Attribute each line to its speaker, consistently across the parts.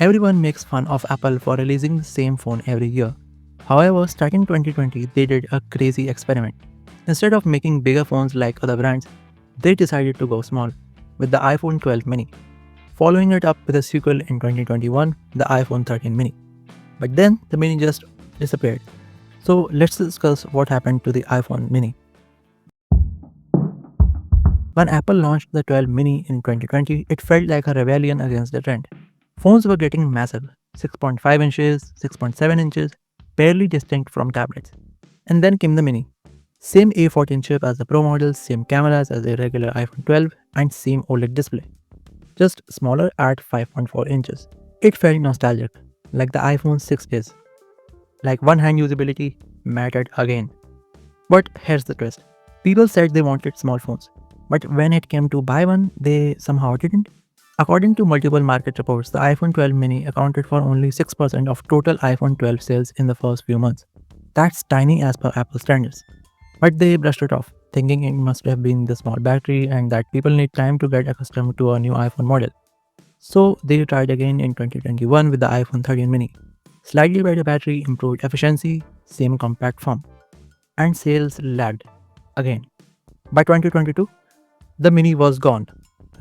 Speaker 1: Everyone makes fun of Apple for releasing the same phone every year. However, starting 2020, they did a crazy experiment. Instead of making bigger phones like other brands, they decided to go small with the iPhone 12 mini, following it up with a sequel in 2021, the iPhone 13 mini. But then the mini just disappeared. So let's discuss what happened to the iPhone mini. When Apple launched the 12 mini in 2020, it felt like a rebellion against the trend. Phones were getting massive, 6.5 inches, 6.7 inches, barely distinct from tablets. And then came the mini. Same A14 chip as the Pro models, same cameras as the regular iPhone 12, and same OLED display. Just smaller at 5.4 inches. It felt nostalgic, like the iPhone 6 is. Like one-hand usability mattered again. But here's the twist. People said they wanted small phones, but when it came to buy one, they somehow didn't. According to multiple market reports, the iPhone 12 mini accounted for only 6% of total iPhone 12 sales in the first few months. That's tiny as per Apple standards. But they brushed it off, thinking it must have been the small battery and that people need time to get accustomed to a new iPhone model. So they tried again in 2021 with the iPhone 13 mini. Slightly better battery, improved efficiency, same compact form. And sales lagged again. By 2022, the mini was gone,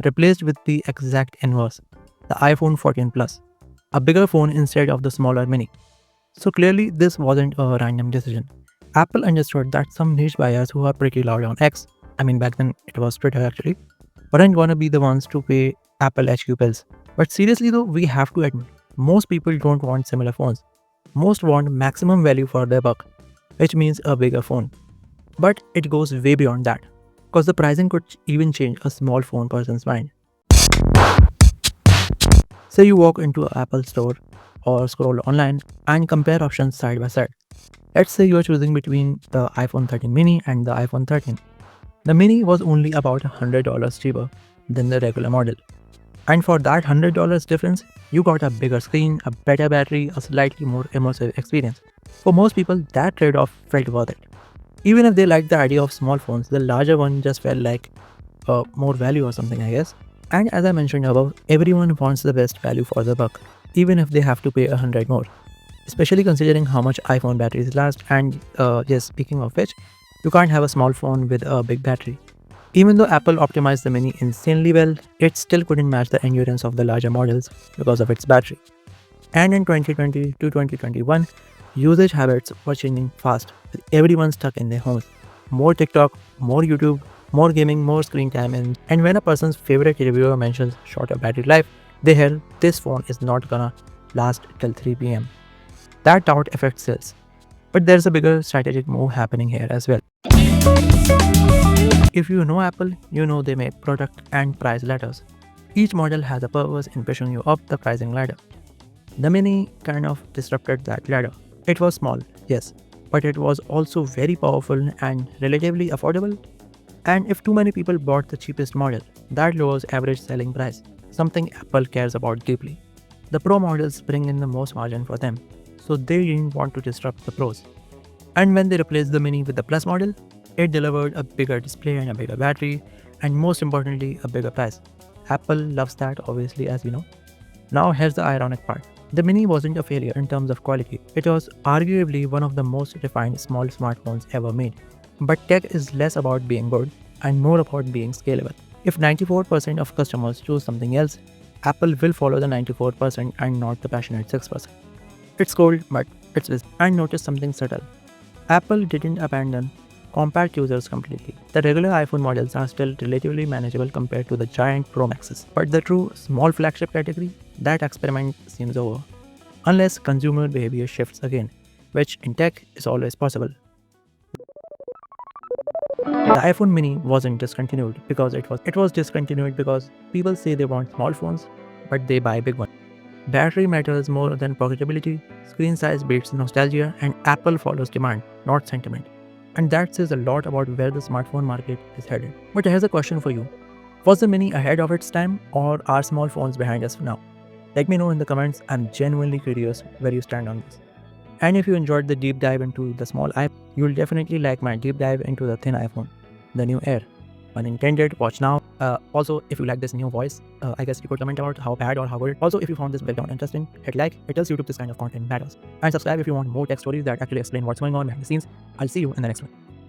Speaker 1: replaced with the exact inverse, the iPhone 14 Plus, a bigger phone instead of the smaller mini. So clearly this wasn't a random decision. Apple understood that some niche buyers who are pretty loud on X, I mean back then it was Twitter actually, weren't gonna be the ones to pay Apple HQ bills. But seriously though, we have to admit, most people don't want similar phones. Most want maximum value for their buck, which means a bigger phone. But it goes way beyond that, because the pricing could even change a small phone person's mind. Say you walk into an Apple store or scroll online and compare options side by side. Let's say you are choosing between the iPhone 13 mini and the iPhone 13. The mini was only about $100 cheaper than the regular model. And for that $100 difference, you got a bigger screen, a better battery, a slightly more immersive experience. For most people, that trade-off felt worth it. Even if they liked the idea of small phones, the larger one just felt like more value or something, I guess. And as I mentioned above, everyone wants the best value for the buck, even if they have to pay 100 more. Especially considering how much iPhone batteries last, and yes, speaking of which, you can't have a small phone with a big battery. Even though Apple optimized the mini insanely well, it still couldn't match the endurance of the larger models because of its battery. And in 2020 to 2021, usage habits were changing fast, with everyone stuck in their homes. More TikTok, more YouTube, more gaming, more screen time, and when a person's favorite reviewer mentions shorter battery life, they hear this phone is not gonna last till 3 pm. That doubt affects sales. But there's a bigger strategic move happening here as well. If you know Apple, you know they make product and price ladders. Each model has a purpose in pushing you up the pricing ladder. The mini kind of disrupted that ladder. It was small, yes, but it was also very powerful and relatively affordable. And if too many people bought the cheapest model, that lowers average selling price, something Apple cares about deeply. The Pro models bring in the most margin for them, so they didn't want to disrupt the Pros. And when they replaced the mini with the Plus model, it delivered a bigger display and a bigger battery, and most importantly, a bigger price. Apple loves that, obviously, as we know. Now here's the ironic part. The mini wasn't a failure in terms of quality. It was arguably one of the most refined small smartphones ever made. But tech is less about being good and more about being scalable. If 94% of customers choose something else, Apple will follow the 94% and not the passionate 6%. It's cold, but it's visible. And notice something subtle. Apple didn't abandon compact users completely. The regular iPhone models are still relatively manageable compared to the giant Pro Maxes. But the true small flagship category, that experiment seems over. Unless consumer behavior shifts again, which in tech is always possible. The iPhone mini wasn't discontinued because it was discontinued because people say they want small phones, but they buy big ones. Battery matters more than pocketability, screen size beats nostalgia, and Apple follows demand, not sentiment. And that says a lot about where the smartphone market is headed. But here's a question for you. Was the mini ahead of its time, or are small phones behind us now? Let me know in the comments. I'm genuinely curious where you stand on this. And if you enjoyed the deep dive into the small iPhone, you'll definitely like my deep dive into the thin iPhone, the new Air. Unintended, watch now. Also, if you like this new voice, I guess you could comment about how bad or how good. Also, if you found this breakdown interesting, hit like. It tells YouTube this kind of content matters. And subscribe if you want more tech stories that actually explain what's going on behind the scenes. I'll see you in the next one.